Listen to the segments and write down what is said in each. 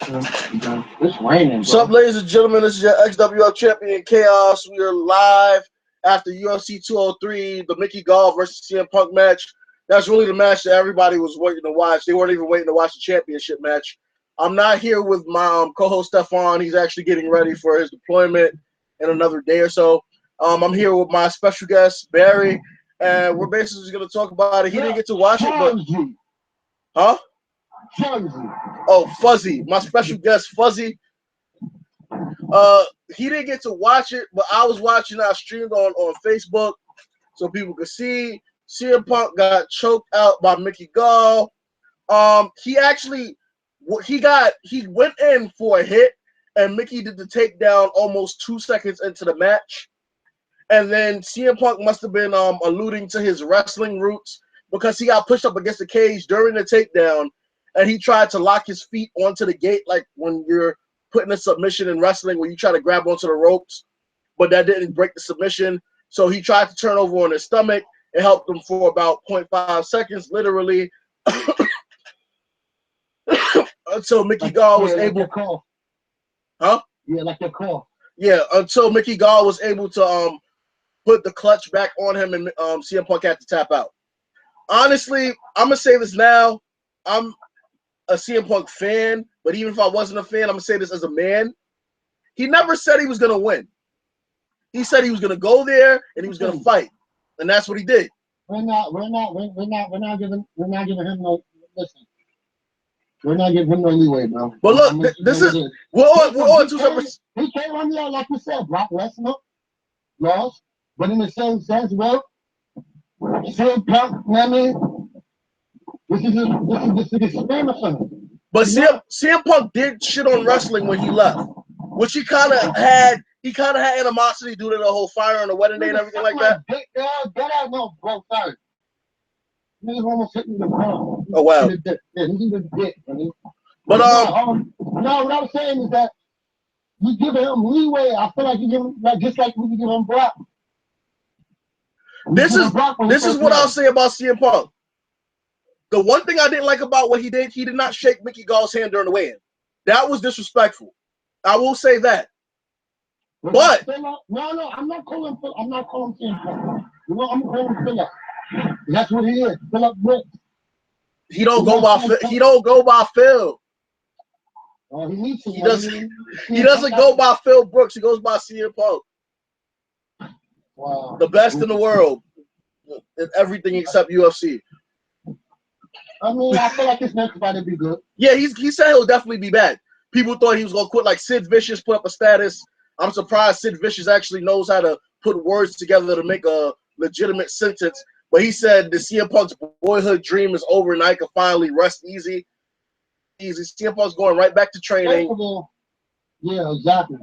It's raining, What's up, ladies and gentlemen? This is your XWF champion, Chaos. We are live after UFC 203, the Mickey Gall versus CM Punk match. That's really the match that everybody was waiting to watch. They weren't even waiting to watch the championship match. I'm not here with my co-host, Stefan. He's actually getting ready for his deployment in another day or so. I'm here with my special guest, Barry, and we're basically just going to talk about it. He didn't get to watch it, but... Huh? Oh, Fuzzy, my special guest, Fuzzy. He didn't get to watch it, but I was watching. I streamed on Facebook so people could see. CM Punk got choked out by Mickey Gall. He went in for a hit, and Mickey did the takedown almost 2 seconds into the match. And then CM Punk must have been alluding to his wrestling roots because he got pushed up against the cage during the takedown, and he tried to lock his feet onto the gate like when you're putting a submission in wrestling where you try to grab onto the ropes, but that didn't break the submission. So he tried to turn over on his stomach. It helped him for about 0.5 seconds, literally, until Mickey Gall was able. Call. Huh? Yeah, like that call. Yeah, until Mickey Gall was able to put the clutch back on him, and CM Punk had to tap out. Honestly, I'm gonna say this now. I'm a CM Punk fan, but even if I wasn't a fan, I'm gonna say this as a man. He never said he was gonna win. He said he was gonna go there and he was gonna fight, and that's what he did. We're not giving him no listen. We're not giving him no leeway, bro. But look, we're on two separate. He came on there like you said, Brock Lesnar lost, but in the same sense, well, CM Punk, I mean, this is experiment for him. But CM Punk did shit on wrestling when he left, which he kind of had. He kind of had animosity due to the whole fire on the wedding day and everything like that. Get out, no, bro, sorry. Niggas almost hit me the ball. Oh wow. Yeah, he's the dick, man. But no, what I'm saying is that you give him leeway. I feel like you give him just like we give him Brock. This is what I'll say about CM Punk. The one thing I didn't like about what he did not shake Mickey Gall's hand during the weigh-in. That was disrespectful. I will say that. But no, I'm not calling CM Punk. You know, I'm calling Philip. That's what he is. Philip Brooks. He don't go by Phil. Oh, he needs to. He doesn't go by Phil Brooks. He goes by CM Punk. Wow. The best in the world in everything except UFC. I mean, I feel like his next fight would be good. Yeah, he said he'll definitely be back. People thought he was gonna quit. Like Sid Vicious put up a status. I'm surprised Sid Vicious actually knows how to put words together to make a legitimate sentence. But he said the CM Punk's boyhood dream is over and I can finally rest easy. CM Punk's going right back to training. Yeah, exactly.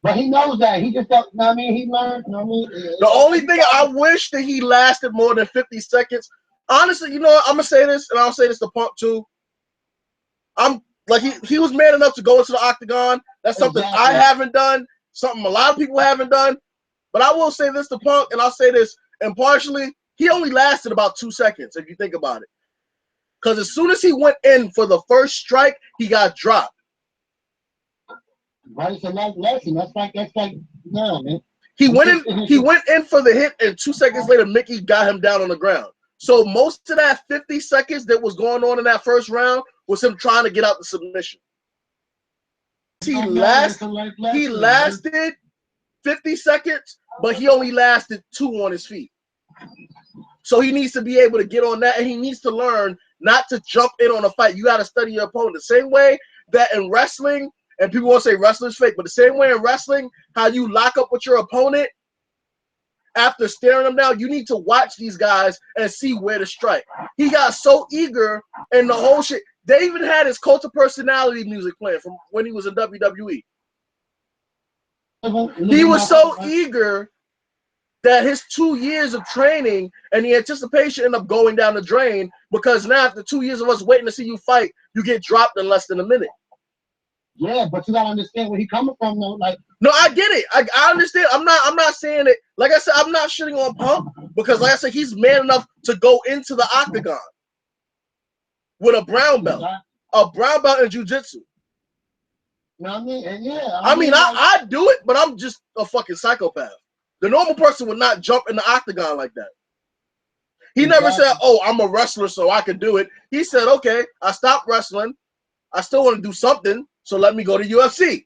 But he knows that. He just don't, I mean, he learned, The only thing I wish that he lasted more than 50 seconds. Honestly, you know what? I'm going to say this, and I'll say this to Punk too. I'm like, he was man enough to go into the octagon. That's something I haven't done, something a lot of people haven't done. But I will say this to Punk, and I'll say this impartially. He only lasted about 2 seconds, if you think about it. Because as soon as he went in for the first strike, he got dropped. Right, it's a life lesson. That's like, no, man. He went in for the hit, and 2 seconds later, Mickey got him down on the ground. So most of that 50 seconds that was going on in that first round was him trying to get out the submission. He lasted 50 seconds, but he only lasted 2 on his feet. So he needs to be able to get on that, and he needs to learn not to jump in on a fight. You got to study your opponent. The same way that in wrestling, and people want to say wrestling's fake, but the same way in wrestling, how you lock up with your opponent after staring them down, you need to watch these guys and see where to strike. He got so eager and the whole shit. They even had his Cult of Personality music playing from when he was in WWE. He was so eager that his 2 years of training and the anticipation ended up going down the drain because now after 2 years of us waiting to see you fight, you get dropped in less than a minute. Yeah, but you gotta understand where he coming from, though. Like, no, I get it. I understand. I'm not saying it. Like I said, I'm not shitting on Punk because, like I said, he's man enough to go into the octagon with a brown belt in jiu-jitsu. You know what I mean? And yeah, I mean, like, I do it, but I'm just a fucking psychopath. The normal person would not jump in the octagon like that. He never said, "Oh, I'm a wrestler, so I can do it." He said, "Okay, I stopped wrestling. I still want to do something, so let me go to UFC."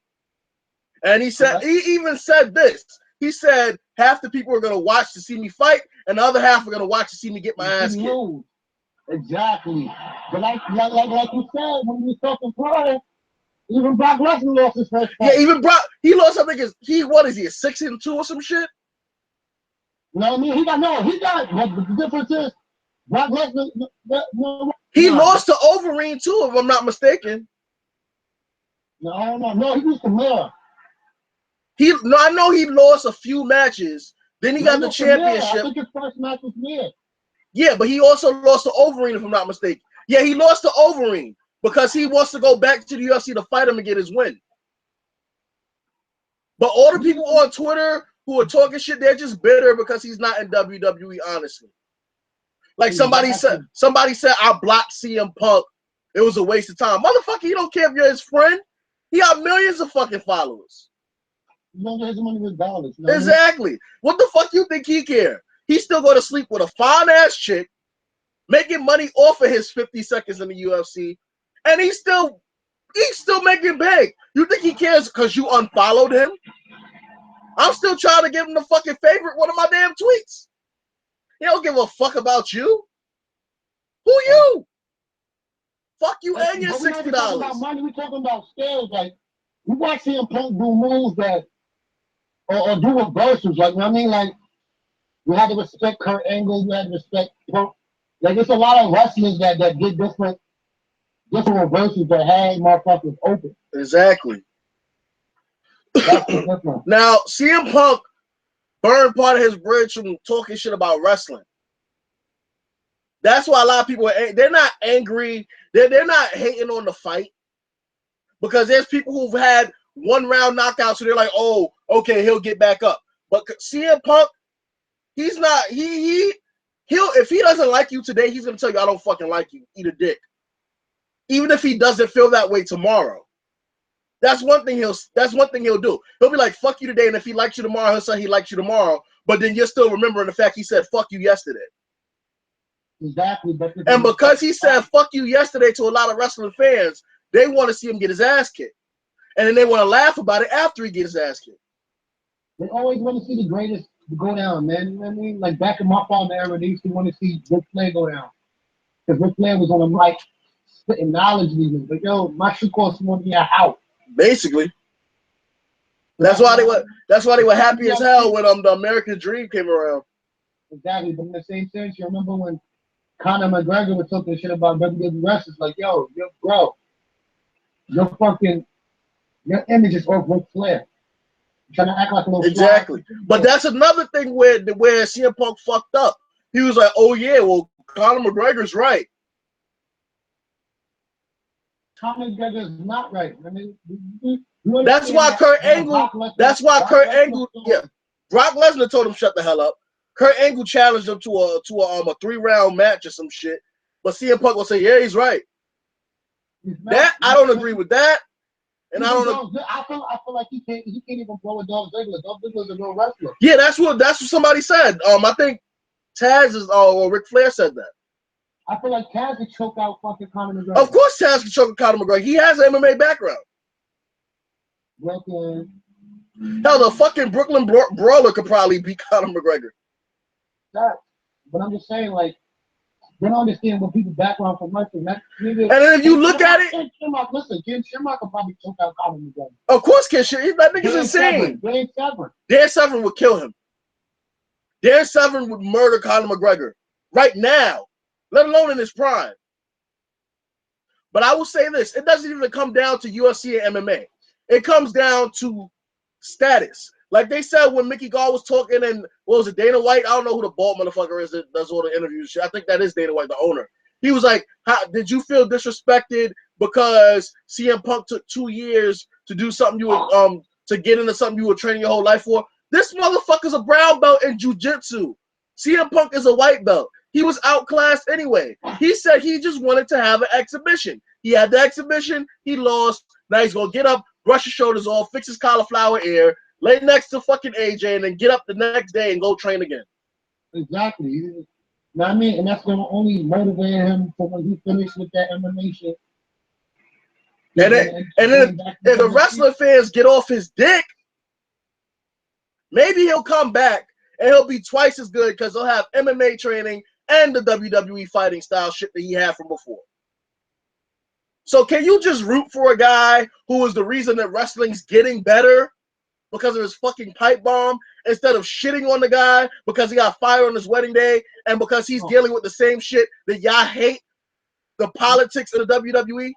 And he said, he even said this. He said, half the people are gonna watch to see me fight, and the other half are gonna watch to see me get my ass kicked. Exactly. But like you said, when we were talking prior, even Brock Lesnar lost his first fight. Yeah, even Brock, he lost. I think what is he, a 6-2 or some shit? You know what I mean? He got. But the difference is, Brock Lesnar. He lost to Overeem too, if I'm not mistaken. No, he used to Miller. I know he lost a few matches. Then he got the championship. I think his first match was Miller. Yeah, but he also lost to Overeem, if I'm not mistaken. Yeah, he lost to Overeem because he wants to go back to the UFC to fight him and get his win. But all the people on Twitter who are talking shit, they're just bitter because he's not in WWE, honestly. Like somebody said I blocked CM Punk. It was a waste of time. Motherfucker, you don't care if you're his friend. He got millions of fucking followers. You don't get his money with dollars. You know exactly. What the fuck you think he care? He's still going to sleep with a fine ass chick, making money off of his 50 seconds in the UFC, and he's still making bank. You think he cares because you unfollowed him? I'm still trying to give him the fucking favorite one of my damn tweets. He don't give a fuck about you. Who you? Fuck you and your $60. We're not talking about money. We're talking about skills. Like, we watch CM Punk do moves that, or do reversals. Like, you know what I mean? Like, we had to respect Kurt Angle. We had to respect Punk. Like, there's a lot of wrestlers that did different reversals that had motherfuckers open. Exactly. That's the difference. Now, CM Punk burned part of his bridge from talking shit about wrestling. That's why a lot of people they're not angry. They're not hating on the fight because there's people who've had 1-round knockouts, so they're like, "Oh, okay, he'll get back up." But CM Punk, he's not. He'll if he doesn't like you today, he's gonna tell you, "I don't fucking like you. Eat a dick." Even if he doesn't feel that way tomorrow. That's one thing he'll do. He'll be like, "Fuck you today," and if he likes you tomorrow, he'll say he likes you tomorrow. But then you're still remembering the fact he said "fuck you" yesterday. Exactly. And because he said "fuck you" yesterday to a lot of wrestling fans, they want to see him get his ass kicked, and then they want to laugh about it after he gets his ass kicked. They always want to see the greatest go down, man. You know what I mean? Like back in my father era, they used to want to see Ric Flair go down because Ric Flair was on the mic spitting knowledge leaders. Like, yo, my shoe cost more than your house. Basically. That's why they were happy as hell when the American Dream came around. Exactly, but in the same sense, you remember when Conor McGregor was talking shit about WWE wrestlers, like, yo, bro, your image is off Ric Flair. You're trying to act like a little exactly. But that's another thing where CM Punk fucked up. He was like, "Oh yeah, well, Conor McGregor's right." Conor McGregor's not right. I mean, that's why Kurt Angle. Yeah, Brock Lesnar told him shut the hell up. Kurt Angle challenged him to a 3-round match or some shit. But CM Punk will say, "Yeah, he's right." I don't agree with that. And I feel like he can't even blow a Dolph Ziggler. Dolph Ziggler's a real wrestler. Yeah, that's what somebody said. I think Taz or Ric Flair said that. I feel like Taz could choke out fucking Conor McGregor. Of course, Taz could choke out Conor McGregor. He has an MMA background. Brooklyn. Hell, the fucking Brooklyn Brawler could probably beat Conor McGregor. But I'm just saying, like, they don't understand what people's background from wrestling. And then if you look at it, Ken Shamrock could probably choke out Conor McGregor. Of course, Ken Shamrock. That nigga's insane. Dan Severn would kill him. Dan Severn would murder Conor McGregor right now, let alone in his prime. But I will say this: it doesn't even come down to UFC and MMA. It comes down to status. Like they said when Mickey Gall was talking, and what was it, Dana White? I don't know who the bald motherfucker is that does all the interviews. I think that is Dana White, the owner. He was like, did you feel disrespected because CM Punk took 2 years to do something you would to get into something you were training your whole life for? This motherfucker's a brown belt in jiu-jitsu. CM Punk is a white belt. He was outclassed anyway. He said he just wanted to have an exhibition. He had the exhibition. He lost. Now he's going to get up, brush his shoulders off, fix his cauliflower ear, lay next to fucking AJ, and then get up the next day and go train again. Exactly. You know what I mean? And that's going to only motivate him for when he finishes with that MMA shit. And then if the wrestler fans get off his dick, maybe he'll come back and he'll be twice as good because he'll have MMA training and the WWE fighting style shit that he had from before. So can you just root for a guy who is the reason that wrestling's getting better because of his fucking pipe bomb instead of shitting on the guy because he got fired on his wedding day and because he's dealing with the same shit that y'all hate, the politics of the WWE?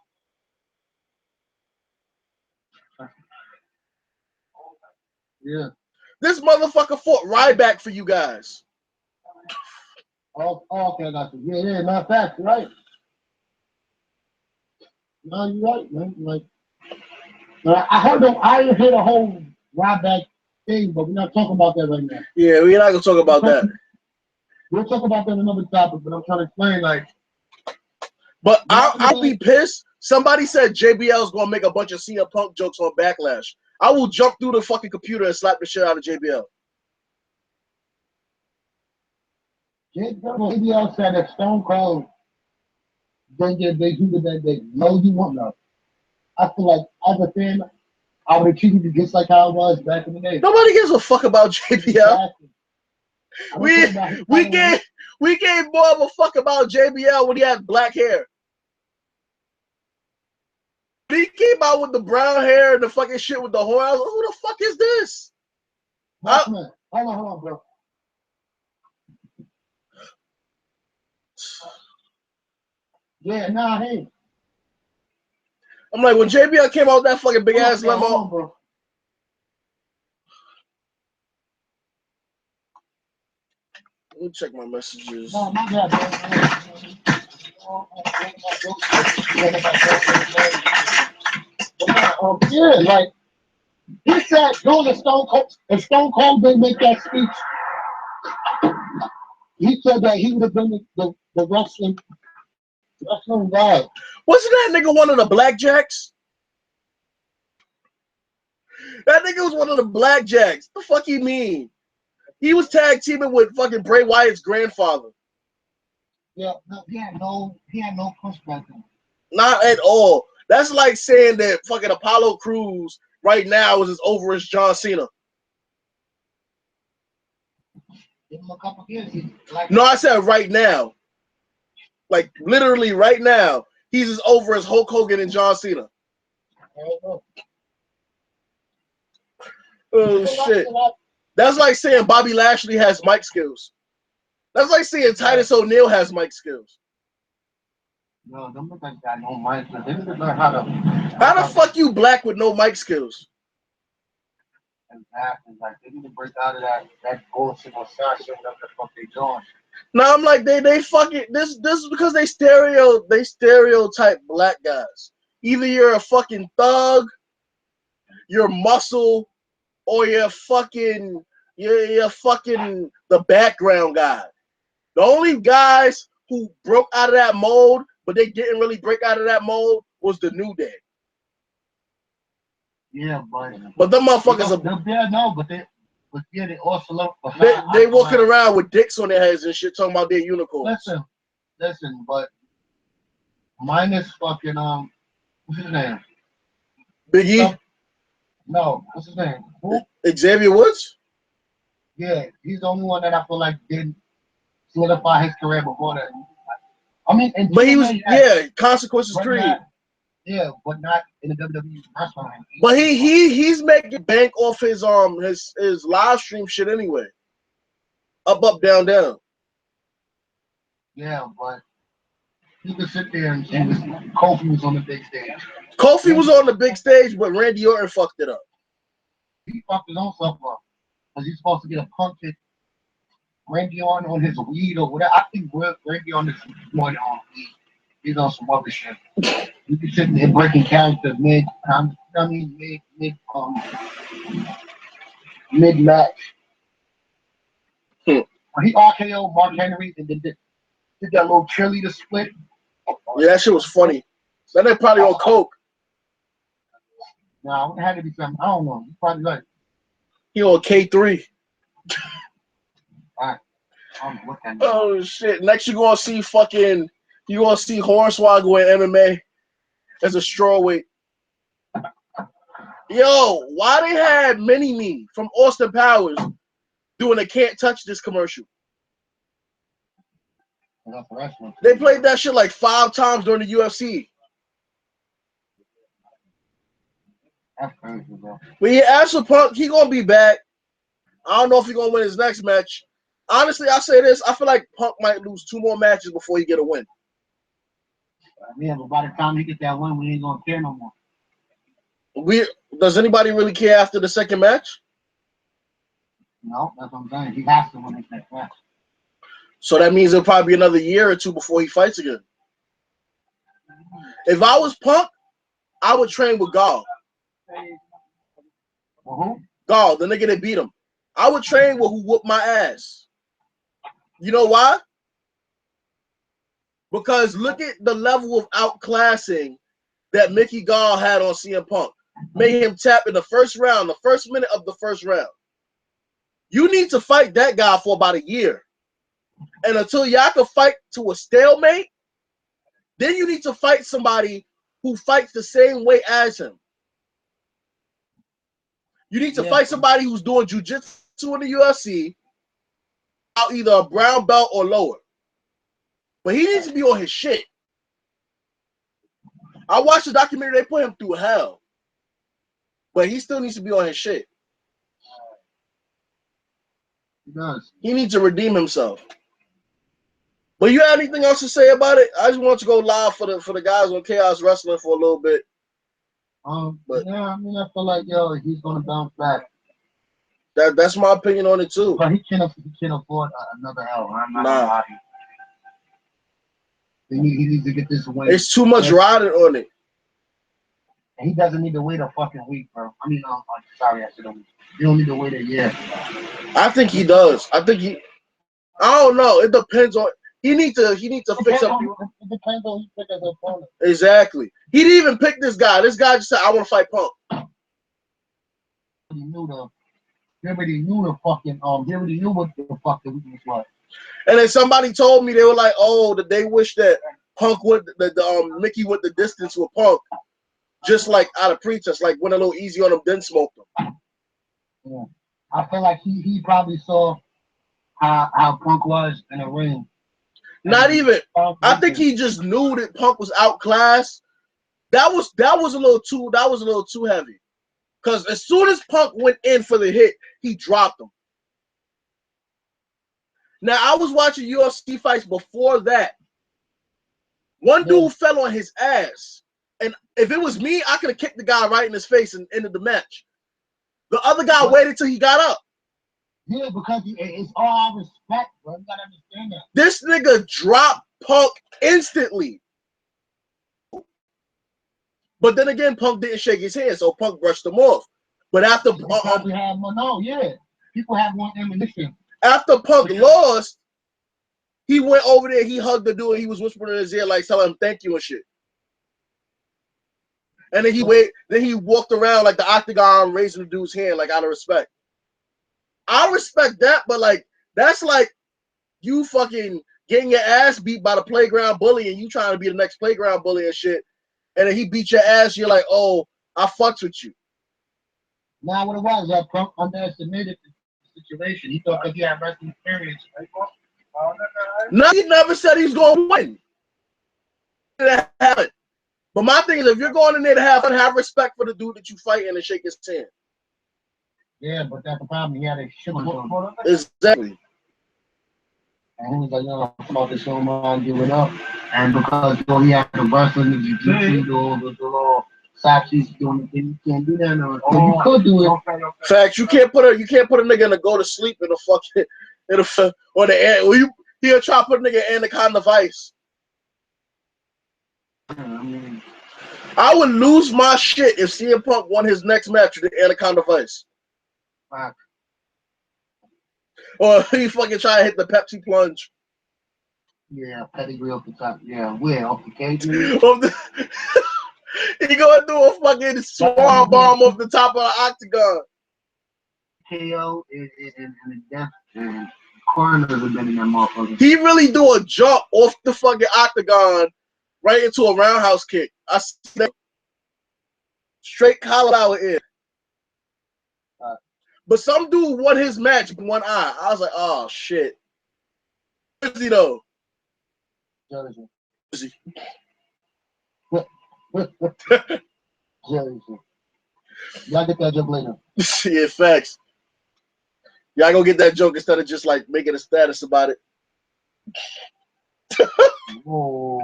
Yeah. This motherfucker fought Ryback for you guys. Oh, okay, I got you. Yeah, not fact, right? No, you're right, man. Like, I heard the whole Ryback thing, but we're not talking about that right now. Yeah, we're not gonna talk about that. We'll talk about that in another topic, but I'm trying to explain, like. But I'll be pissed. Somebody said JBL's gonna make a bunch of CM Punk jokes on Backlash. I will jump through the fucking computer and slap the shit out of JBL. JBL said that Stone Cold didn't get debuted that day. No, you won't know. I feel like as a fan, I would have treated you just like how it was back in the day. Nobody gives a fuck about JBL. We gave more of a fuck about JBL when he had black hair. He came out with the brown hair and the fucking shit with the horn. I was like, who the fuck is this? Hold on, bro. Yeah, nah, hey. I'm like, when JBL came out with that fucking big ass limo. Hold on, bro. Let me check my messages. No, my bad, bro. Yeah, like he said, during the Stone Cold didn't make that speech. He said that he would have been the wrestling guy. Wasn't that nigga one of the Blackjacks? That nigga was one of the Blackjacks. The fuck you mean? He was tag teaming with fucking Bray Wyatt's grandfather. Yeah, no, he had no push back then. Not at all. That's like saying that fucking Apollo Crews right now is as over as John Cena. Give him a couple years. Like, no, I said right now. Like literally right now, he's as over as Hulk Hogan and John Cena. Oh shit. That's like saying Bobby Lashley has mic skills. That's like saying Titus O'Neil has mic skills. No, them look like got no mic skills. They need to learn how to. How the fuck you black with no mic skills? Exactly. Like they need to break out of that bullshit or shit, whatever the fuck they doing. No, I'm like they fucking this is because they stereotype black guys. Either you're a fucking thug, you're muscle, or you're fucking the background guy. The only guys who broke out of that mold, but they didn't really break out of that mold, was the New Day. Yeah, but them motherfuckers they also look. They walking around with dicks on their heads and shit, talking about their unicorns. Listen, but minus fucking what's his name? Big E? No, what's his name? Who? Xavier Woods? Yeah, he's the only one that I feel like didn't solidify his career before that. I mean, but he was Consequences Creed. Yeah, but not in the WWE wrestling. But he's making bank off his live stream shit anyway. Up, down, down. Yeah, but you could sit there and Kofi was on the big stage. Kofi was on the big stage, but Randy Orton fucked it up. He fucked his own stuff up. Because he's supposed to get a punk hit Randy Orton on his weed or whatever. I think Randy Orton is more on weed. He's on some other shit. You can sit there breaking character mid match. He RKO Mark Henry and then did that little cheerleader split. Yeah, that shit was funny. Then they probably on coke. No, it had to be something. I don't know. You probably like. He on K3. All right. What kind of Oh shit! Next you gonna see Hornswoggle in MMA as a strawweight. Yo, why they had Mini Me from Austin Powers doing a Can't Touch This commercial? They played that shit like 5 times during the UFC. That's crazy, bro. But yeah, as for Punk, he gonna be back. I don't know if he gonna win his next match. Honestly, I say this: I feel like Punk might lose 2 more matches before he get a win. Yeah, but by the time he get that win, we ain't gonna care no more. Does anybody really care after the second match? No, that's what I'm saying. He has to win his next match. So that means it'll probably be another year or 2 before he fights again. If I was Punk, I would train with Gall. Gall, the nigga that beat him. I would train with who whooped my ass. You know why? Because look at the level of outclassing that Mickey Gall had on CM Punk. Made him tap in the first round, the first minute of the first round. You need to fight that guy for about a year. And until y'all can fight to a stalemate, then you need to fight somebody who fights the same way as him. You need to fight somebody who's doing jiu-jitsu in the UFC, out either a brown belt or lower. But he needs to be on his shit. I watched the documentary, they put him through hell. But he still needs to be on his shit. He does. He needs to redeem himself. But you have anything else to say about it? I just want to go live for the guys on Chaos Wrestling for a little bit. But yeah, I mean, I feel like he's gonna bounce back. That's my opinion on it too. But he can't afford another L. I'm not gonna lie. He needs to get this win. It's too much riding on it. And he doesn't need to wait a fucking week, bro. I mean, sorry, I said a week. You don't need to wait a year. I think he does. I don't know. It depends on. He needs to fix up. It depends on who he picks as an opponent. Exactly. He didn't even pick this guy. This guy just said, "I want to fight Punk." He already knew what the fuck the weakness was. And then somebody told me, they were like, "Oh, that they wish that Punk would Mickey went the distance with Punk, just like out of pretense, like went a little easy on him, then smoked him." Yeah. I feel like he probably saw how Punk was in the ring. Not even. I think he just knew that Punk was outclassed. That was a little too heavy. Because as soon as Punk went in for the hit, he dropped him. Now, I was watching UFC fights before that. One dude fell on his ass. And if it was me, I could have kicked the guy right in his face and ended the match. The other guy waited till he got up. Yeah, because it's all respect, bro. You gotta understand that. This nigga dropped Punk instantly. But then again, Punk didn't shake his hand, so Punk brushed him off. But after people have one ammunition. After Punk lost, he went over there, he hugged the dude, and he was whispering in his ear, like telling him thank you and shit. And then he walked around like the octagon, raising the dude's hand, like out of respect. I respect that, but like that's like you fucking getting your ass beat by the playground bully and you trying to be the next playground bully and shit. And then he beat your ass, you're like, oh, I fucked with you. Now what it was, that Punk underestimated the situation. He thought because he had wrestling experience. No, he never said he's going to win. That happened. But my thing is, if you're going in there to have respect for the dude that you fight and shake his hand. Yeah, but that's the problem. He had a shit on him. Exactly. And he was like, no, I'm about to show him I'm giving up. And because he had the wrestling, the jiu-jitsu, the little Sachi's doing it, you can't do that now. You could do it. Fact, you can't put a nigga in a go to sleep in a fucking or the air. Or he'll try to put a nigga in Anaconda Vice. I would lose my shit if CM Punk won his next match with the Anaconda Vice. Wow. Or he fucking try to hit the Pepsi plunge. Yeah, pedigree off the top. Yeah, where? Off the cage? He gonna do a fucking swan bomb off the top of the octagon. KO and the death and coroners have been in that motherfucker. He really do a jump off the fucking octagon right into a roundhouse kick. I see that. Straight cauliflower in. But some dude won his match with one eye. I was like, oh shit. Where is he though? Jersey. Jersey. Jersey. Y'all get that joke later. Yeah, facts. Y'all go get that joke instead of just like making a status about it. Whoa.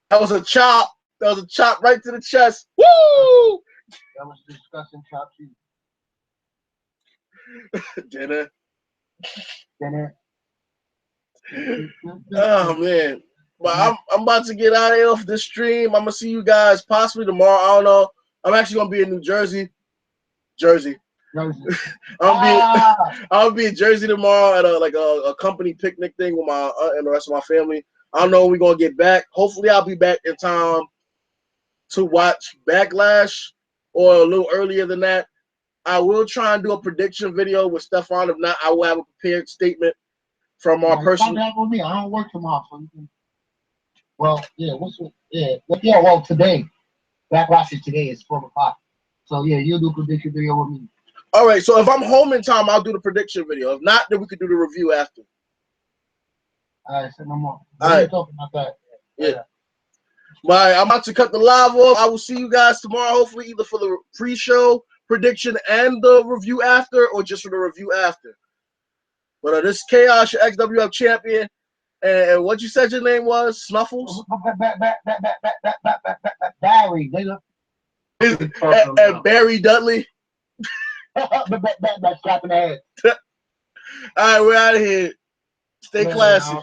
That was a chop. That was a chop right to the chest. Woo! That was disgusting chop cheese. Dinner. Dinner. Oh man. But I'm about to get out of here off this stream. I'm gonna see you guys possibly tomorrow. I don't know. I'm actually gonna be in New Jersey. Jersey. I'll be in Jersey tomorrow at a company picnic thing with my aunt and the rest of my family. I don't know when we're gonna get back. Hopefully I'll be back in time to watch Backlash or a little earlier than that. I will try and do a prediction video with Stefan. If not, I will have a prepared statement from our person. With me. I don't work tomorrow, so you can... Well, yeah, well, today. Backlash is today. It's 12 o'clock. So, yeah, you'll do a prediction video with me. All right, so if I'm home in time, I'll do the prediction video. If not, then we could do the review after. All right, say no more. All right. Talking about that. Yeah. Right, I'm about to cut the live off. I will see you guys tomorrow, hopefully either for the pre-show prediction and the review after, or just for the review after. But this is Chaos, your XWF champion. And what you said your name was? Snuffles? Barry. And Barry Dudley. Slapping the head. All right, we're out of here. Stay classy.